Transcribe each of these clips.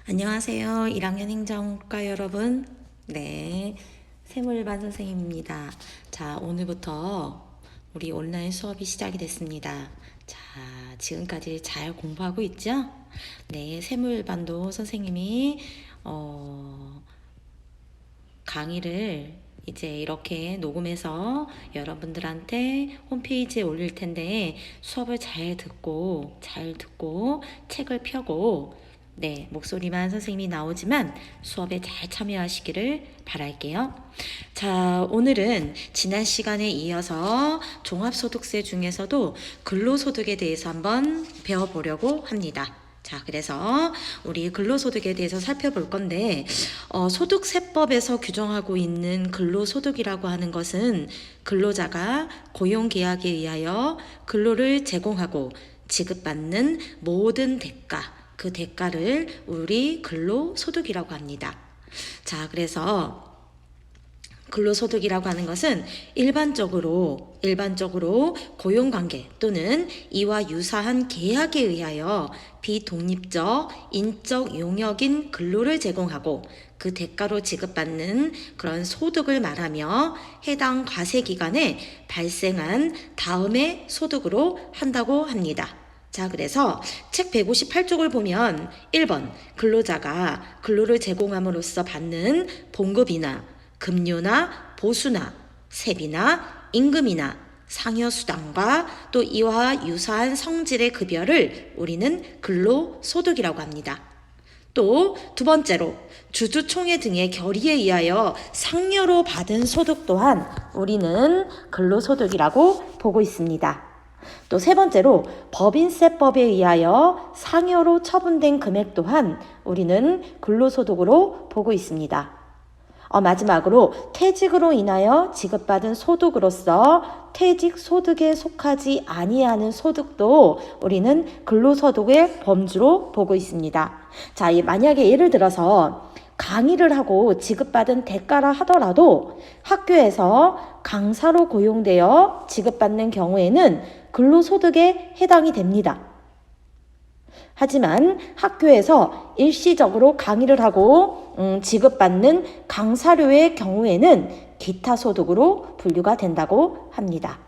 안녕하세요. 1학년 행정과 여러분. 네, 세물반 선생님입니다. 자, 오늘부터 우리 온라인 수업이 시작이 됐습니다. 자, 지금까지 잘 공부하고 있죠? 네, 세물반도 선생님이 강의를 이제 이렇게 녹음해서 여러분들한테 홈페이지에 올릴 텐데 수업을 잘 듣고 책을 펴고 네, 목소리만 선생님이 나오지만 수업에 잘 참여하시기를 바랄게요. 자, 오늘은 지난 시간에 이어서 종합소득세 중에서도 근로소득에 대해서 한번 배워보려고 합니다. 자, 그래서 우리 근로소득에 대해서 살펴볼 건데 소득세법에서 규정하고 있는 근로소득이라고 하는 것은 근로자가 고용계약에 의하여 근로를 제공하고 지급받는 모든 대가, 그 대가를 우리 근로소득이라고 합니다. 자, 그래서 근로소득이라고 하는 것은 일반적으로 고용관계 또는 이와 유사한 계약에 의하여 비독립적 인적 용역인 근로를 제공하고 그 대가로 지급받는 그런 소득을 말하며 해당 과세기간에 발생한 다음의 소득으로 한다고 합니다. 자, 그래서 책 158쪽을 보면 1번 근로자가 근로를 제공함으로써 받는 봉급이나 급료나 보수나 세비나 임금이나 상여수당과 또 이와 유사한 성질의 급여를 우리는 근로소득이라고 합니다. 또 두 번째로 주주총회 등의 결의에 의하여 상여로 받은 소득 또한 우리는 근로소득이라고 보고 있습니다. 또 세 번째로 법인세법에 의하여 상여로 처분된 금액 또한 우리는 근로소득으로 보고 있습니다. 마지막으로 퇴직으로 인하여 지급받은 소득으로서 퇴직 소득에 속하지 아니하는 소득도 우리는 근로소득의 범주로 보고 있습니다. 자, 만약에 예를 들어서 강의를 하고 지급받은 대가라 하더라도 학교에서 강사로 고용되어 지급받는 경우에는 근로소득에 해당이 됩니다. 하지만 학교에서 일시적으로 강의를 하고 지급받는 강사료의 경우에는 기타 소득으로 분류가 된다고 합니다.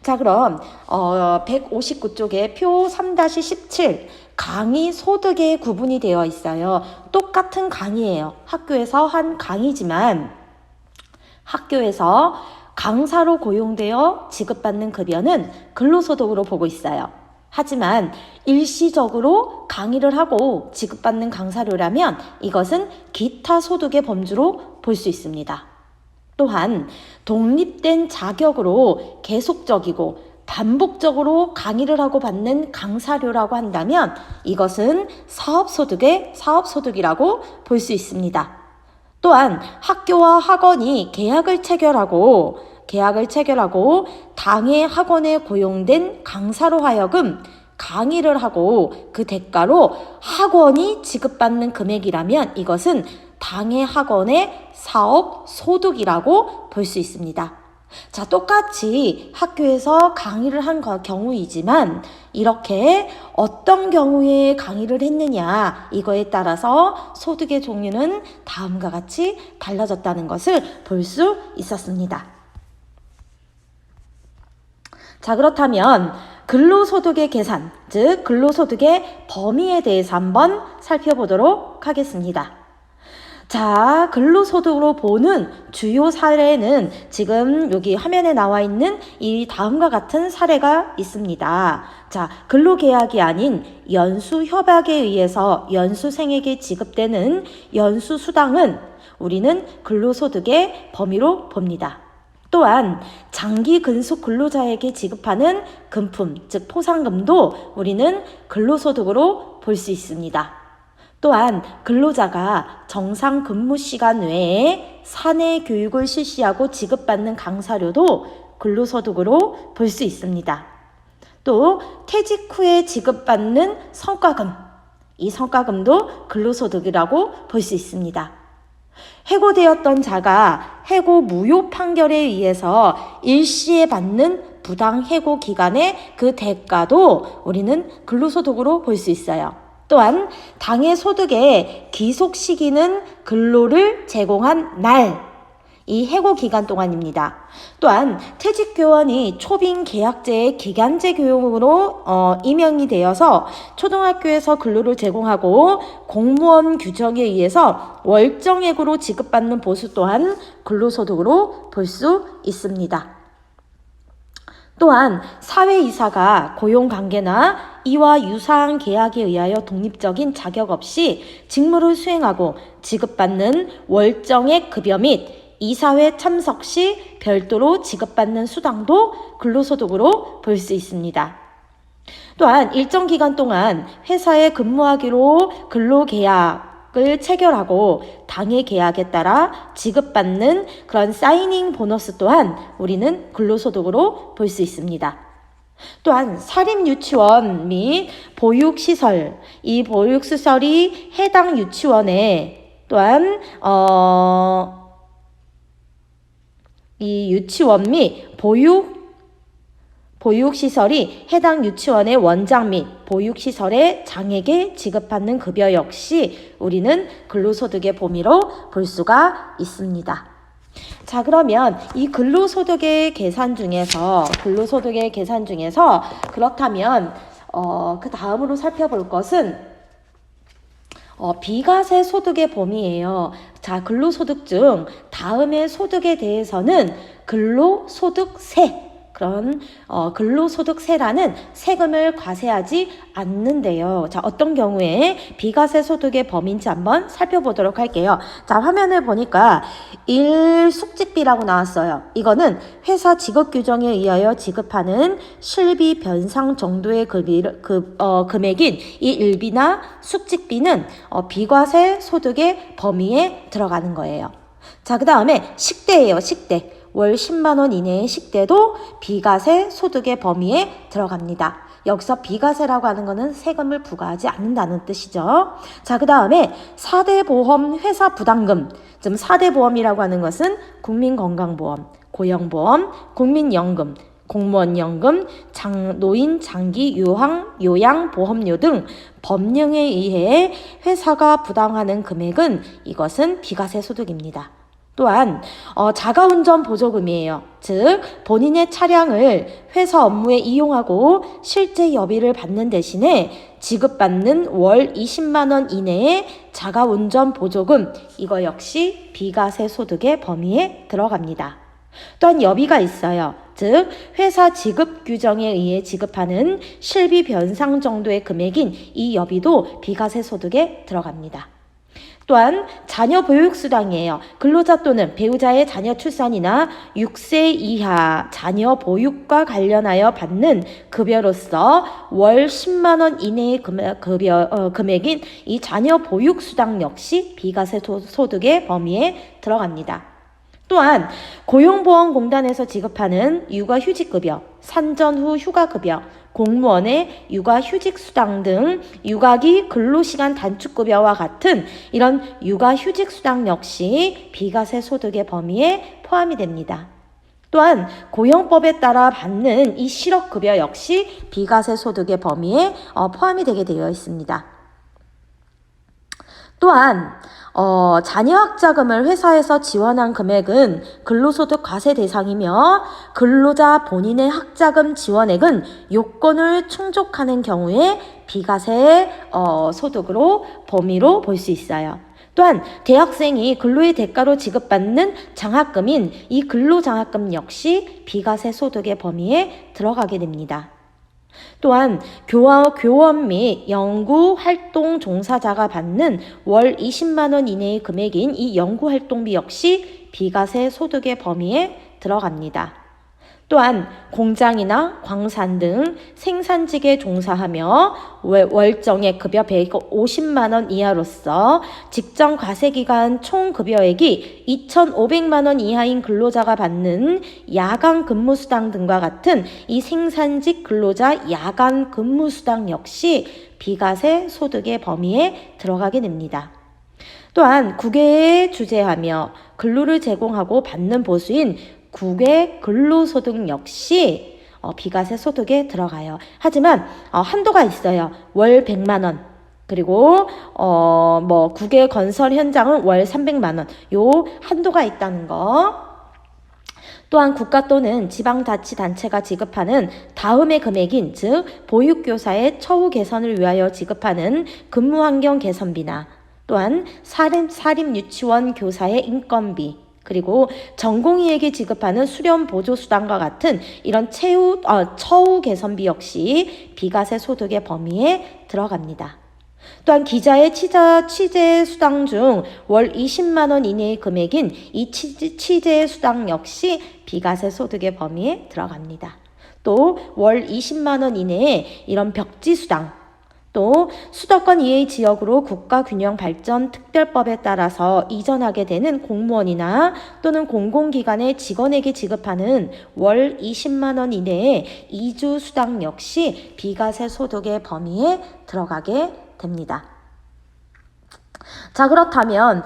자, 그럼 159쪽에 표 3-17 강의 소득에 구분이 되어 있어요. 똑같은 강의예요. 학교에서 한 강의지만 학교에서 강사로 고용되어 지급받는 급여는 근로소득으로 보고 있어요. 하지만 일시적으로 강의를 하고 지급받는 강사료라면 이것은 기타 소득의 범주로 볼 수 있습니다. 또한 독립된 자격으로 계속적이고 반복적으로 강의를 하고 받는 강사료라고 한다면 이것은 사업소득이라고 볼 수 있습니다. 또한 학교와 학원이 계약을 체결하고 당해 학원에 고용된 강사로 하여금 강의를 하고 그 대가로 학원이 지급받는 금액이라면 이것은 당해 학원의 사업 소득이라고 볼 수 있습니다. 자, 똑같이 학교에서 강의를 한 경우이지만 이렇게 어떤 경우에 강의를 했느냐 이거에 따라서 소득의 종류는 다음과 같이 달라졌다는 것을 볼 수 있었습니다. 자, 그렇다면 근로소득의 계산, 즉 근로소득의 범위에 대해서 한번 살펴보도록 하겠습니다. 자, 근로소득으로 보는 주요 사례는 지금 여기 화면에 나와 있는 이 다음과 같은 사례가 있습니다. 자, 근로계약이 아닌 연수협약에 의해서 연수생에게 지급되는 연수수당은 우리는 근로소득의 범위로 봅니다. 또한 장기 근속 근로자에게 지급하는 금품, 즉 포상금도 우리는 근로소득으로 볼 수 있습니다. 또한 근로자가 정상 근무 시간 외에 사내 교육을 실시하고 지급받는 강사료도 근로소득으로 볼 수 있습니다. 또 퇴직 후에 지급받는 성과금, 이 성과금도 근로소득이라고 볼 수 있습니다. 해고되었던 자가 해고 무효 판결에 의해서 일시에 받는 부당 해고 기간의 그 대가도 우리는 근로소득으로 볼 수 있어요. 또한 당해 소득의 기속 시기는 근로를 제공한 날, 이 해고 기간 동안입니다. 또한 퇴직교원이 초빙 계약제의 기간제 교육으로 임명이 되어서 초등학교에서 근로를 제공하고 공무원 규정에 의해서 월정액으로 지급받는 보수 또한 근로소득으로 볼 수 있습니다. 또한 사회이사가 고용관계나 이와 유사한 계약에 의하여 독립적인 자격 없이 직무를 수행하고 지급받는 월정액 급여 및 이사회 참석 시 별도로 지급받는 수당도 근로소득으로 볼 수 있습니다. 또한 일정 기간 동안 회사에 근무하기로 근로계약을 체결하고 당해 계약에 따라 지급받는 그런 사이닝 보너스 또한 우리는 근로소득으로 볼 수 있습니다. 또한 사립유치원 및 보육시설, 이 보육시설이 해당 유치원에 또한 이 유치원 및 보육시설이 해당 유치원의 원장 및 보육시설의 장에게 지급받는 급여 역시 우리는 근로소득의 범위로 볼 수가 있습니다. 자, 그러면 이 근로소득의 계산 중에서 그렇다면 그 다음으로 살펴볼 것은 비과세 소득의 범위예요. 자, 근로소득 중 다음의 소득에 대해서는 근로소득세, 그런 근로소득세라는 세금을 과세하지 않는데요. 자, 어떤 경우에 비과세 소득의 범위인지 한번 살펴보도록 할게요. 자, 화면을 보니까 일숙직비라고 나왔어요. 이거는 회사 직업 규정에 의하여 지급하는 실비 변상 정도의 금액인 이 일비나 숙직비는 비과세 소득의 범위에 들어가는 거예요. 자, 그 다음에 식대예요. 식대. 월 10만 원 이내의 식대도 비과세 소득의 범위에 들어갑니다. 여기서 비과세라고 하는 것은 세금을 부과하지 않는다는 뜻이죠. 자, 그 다음에 4대 보험 회사 부담금, 좀 4대 보험이라고 하는 것은 국민건강보험, 고용보험, 국민연금, 공무원연금, 노인 장기 요양보험료 등 법령에 의해 회사가 부담하는 금액은 이것은 비과세 소득입니다. 또한 자가운전 보조금이에요. 즉 본인의 차량을 회사 업무에 이용하고 실제 여비를 받는 대신에 지급받는 월 20만 원 이내의 자가운전 보조금, 이거 역시 비과세 소득의 범위에 들어갑니다. 또한 여비가 있어요. 즉 회사 지급 규정에 의해 지급하는 실비 변상 정도의 금액인 이 여비도 비과세 소득에 들어갑니다. 또한 자녀 보육수당이에요. 근로자 또는 배우자의 자녀 출산이나 6세 이하 자녀 보육과 관련하여 받는 급여로서 월 10만 원 이내의 금액인 이 자녀 보육수당 역시 비과세 소득의 범위에 들어갑니다. 또한 고용보험공단에서 지급하는 육아휴직급여, 산전 후 휴가급여, 공무원의 육아휴직수당 등 육아기 근로시간 단축급여와 같은 이런 육아휴직수당 역시 비과세 소득의 범위에 포함이 됩니다. 또한 고용법에 따라 받는 이 실업급여 역시 비과세 소득의 범위에 포함이 되게 되어 있습니다. 또한 자녀학자금을 회사에서 지원한 금액은 근로소득 과세 대상이며 근로자 본인의 학자금 지원액은 요건을 충족하는 경우에 비과세 소득으로 범위로 볼 수 있어요. 또한 대학생이 근로의 대가로 지급받는 장학금인 이 근로장학금 역시 비과세 소득의 범위에 들어가게 됩니다. 또한 교원 및 연구활동 종사자가 받는 월 20만 원 이내의 금액인 이 연구활동비 역시 비과세 소득의 범위에 들어갑니다. 또한 공장이나 광산 등 생산직에 종사하며 월정액 급여 150만 원 이하로서 직전 과세기간 총 급여액이 2,500만 원 이하인 근로자가 받는 야간 근무수당 등과 같은 이 생산직 근로자 야간 근무수당 역시 비과세 소득의 범위에 들어가게 됩니다. 또한 국외에 주재하며 근로를 제공하고 받는 보수인 국외 근로소득 역시 비과세 소득에 들어가요. 하지만 한도가 있어요. 월 100만 원 그리고 뭐 국외 건설 현장은 월 300만 원. 요 한도가 있다는 거. 또한 국가 또는 지방자치단체가 지급하는 다음의 금액인 즉 보육교사의 처우 개선을 위하여 지급하는 근무환경 개선비나 또한 사립유치원 교사의 인건비 그리고 전공의에게 지급하는 수련 보조수당과 같은 이런 처우 개선비 역시 비과세 소득의 범위에 들어갑니다. 또한 기자의 취재 수당 중 월 20만 원 이내의 금액인 이 취재 수당 역시 비과세 소득의 범위에 들어갑니다. 또 월 20만 원 이내의 이런 벽지 수당, 또 수도권 이외의 지역으로 국가균형발전특별법에 따라서 이전하게 되는 공무원이나 또는 공공기관의 직원에게 지급하는 월 20만 원 이내의 이주 수당 역시 비과세 소득의 범위에 들어가게 됩니다. 자, 그렇다면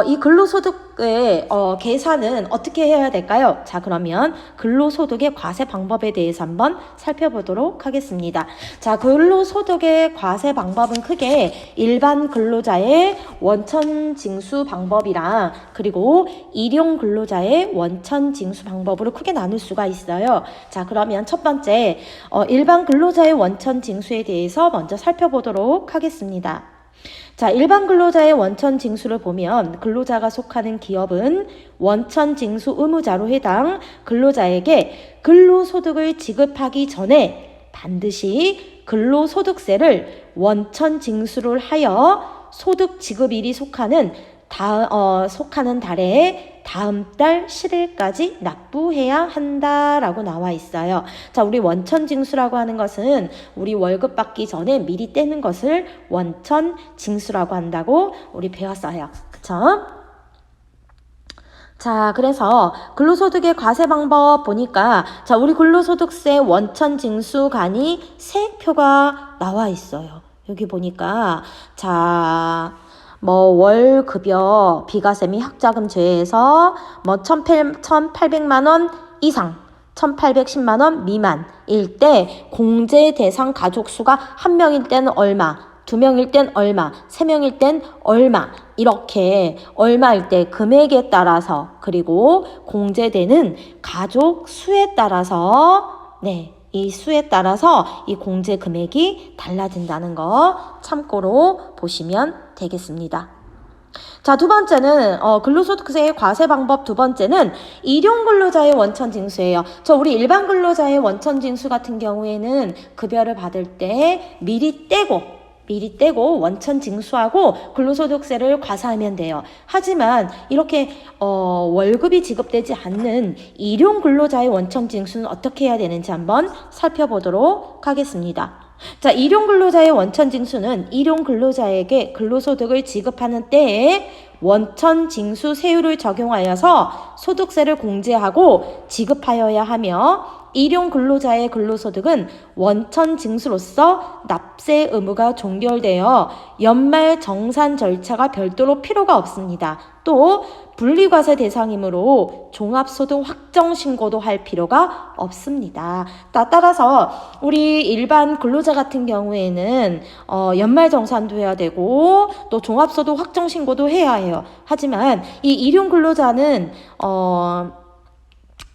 이 근로소득의 계산은 어떻게 해야 될까요? 자, 그러면 근로소득의 과세 방법에 대해서 한번 살펴보도록 하겠습니다. 자, 근로소득의 과세 방법은 크게 일반 근로자의 원천 징수 방법이랑 그리고 일용 근로자의 원천 징수 방법으로 크게 나눌 수가 있어요. 자, 그러면 첫 번째 일반 근로자의 원천 징수에 대해서 먼저 살펴보도록 하겠습니다. 자, 일반 근로자의 원천 징수를 보면 근로자가 속하는 기업은 원천 징수 의무자로 해당 근로자에게 근로소득을 지급하기 전에 반드시 근로소득세를 원천 징수를 하여 소득 지급일이 속하는 달에 다음 달 7일까지 납부해야 한다라고 나와 있어요. 자, 우리 원천 징수라고 하는 것은 우리 월급 받기 전에 미리 떼는 것을 원천 징수라고 한다고 우리 배웠어요. 그쵸? 자, 그래서 근로소득의 과세 방법 보니까 자, 우리 근로소득세 원천 징수간이 세표가 나와 있어요. 여기 보니까 자, 뭐 월급여 비과세 및 학자금 제외해서 뭐 1,800만 원 이상 1,810만 원 미만일 때 공제 대상 가족 수가 1명일 때는 얼마, 2명일 땐 얼마, 3명일 땐 얼마 이렇게 얼마일 때 금액에 따라서 그리고 공제되는 가족 수에 따라서 이 수에 따라서 이 공제 금액이 달라진다는 거 참고로 보시면 되겠습니다. 자, 두 번째는 근로소득세의 과세 방법 두 번째는 일용 근로자의 원천 징수예요. 우리 일반 근로자의 원천 징수 같은 경우에는 급여를 받을 때 미리 떼고 원천 징수하고 근로소득세를 과세하면 돼요. 하지만 이렇게 월급이 지급되지 않는 일용 근로자의 원천 징수는 어떻게 해야 되는지 한번 살펴보도록 하겠습니다. 자, 일용 근로자의 원천 징수는 일용 근로자에게 근로소득을 지급하는 때에 원천 징수 세율을 적용하여서 소득세를 공제하고 지급하여야 하며 일용 근로자의 근로소득은 원천 징수로서 납세 의무가 종결되어 연말 정산 절차가 별도로 필요가 없습니다. 또 분리과세 대상이므로 종합소득 확정 신고도 할 필요가 없습니다. 따라서 우리 일반 근로자 같은 경우에는 연말 정산도 해야 되고 또 종합소득 확정 신고도 해야 해요. 하지만 이 일용 근로자는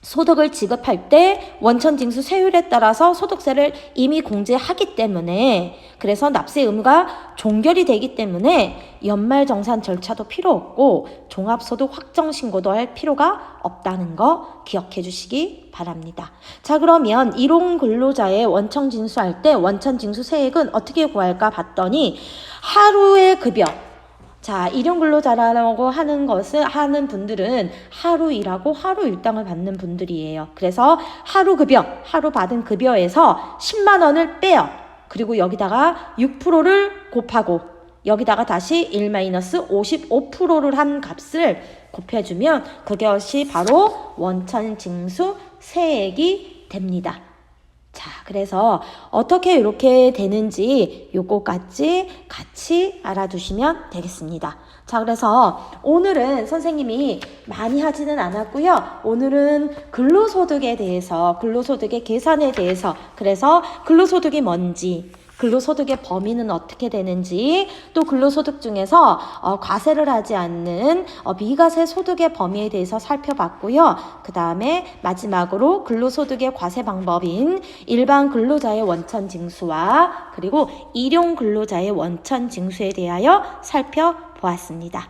소득을 지급할 때 원천 징수 세율에 따라서 소득세를 이미 공제하기 때문에 그래서 납세 의무가 종결이 되기 때문에 연말 정산 절차도 필요 없고 종합소득 확정 신고도 할 필요가 없다는 거 기억해 주시기 바랍니다. 자, 그러면 일용 근로자의 원천 징수할 때 원천 징수 세액은 어떻게 구할까 봤더니 하루의 급여 자, 일용 근로자라고 하는 분들은 하루 일하고 하루 일당을 받는 분들이에요. 그래서 하루 받은 급여에서 10만 원을 빼요. 그리고 여기다가 6%를 곱하고 여기다가 다시 1-55%를 한 값을 곱해주면 그것이 바로 원천 징수 세액이 됩니다. 자, 그래서 어떻게 이렇게 되는지 요거까지 같이 알아두시면 되겠습니다. 자, 그래서 오늘은 선생님이 많이 하지는 않았고요. 오늘은 근로소득에 대해서, 근로소득의 계산에 대해서, 그래서 근로소득이 뭔지, 근로소득의 범위는 어떻게 되는지, 또 근로소득 중에서 과세를 하지 않는 비과세 소득의 범위에 대해서 살펴봤고요. 그 다음에 마지막으로 근로소득의 과세 방법인 일반 근로자의 원천 징수와 그리고 일용 근로자의 원천 징수에 대하여 살펴보았습니다.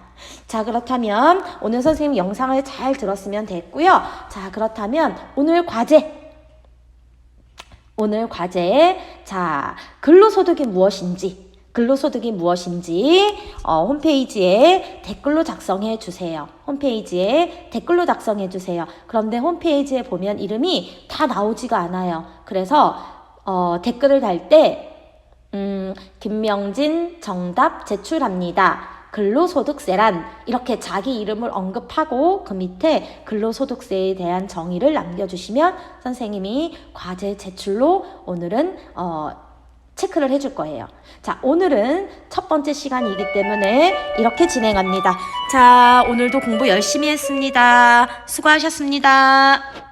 자, 그렇다면 오늘 선생님 영상을 잘 들었으면 됐고요. 자, 그렇다면 오늘 과제, 자, 근로소득이 무엇인지 홈페이지에 댓글로 작성해 주세요. 그런데 홈페이지에 보면 이름이 다 나오지가 않아요. 그래서 댓글을 달 때 김명진 정답 제출합니다. 근로소득세란 이렇게 자기 이름을 언급하고 그 밑에 근로소득세에 대한 정의를 남겨주시면 선생님이 과제 제출로 오늘은 체크를 해줄 거예요. 자, 오늘은 첫 번째 시간이기 때문에 이렇게 진행합니다. 자, 오늘도 공부 열심히 했습니다. 수고하셨습니다.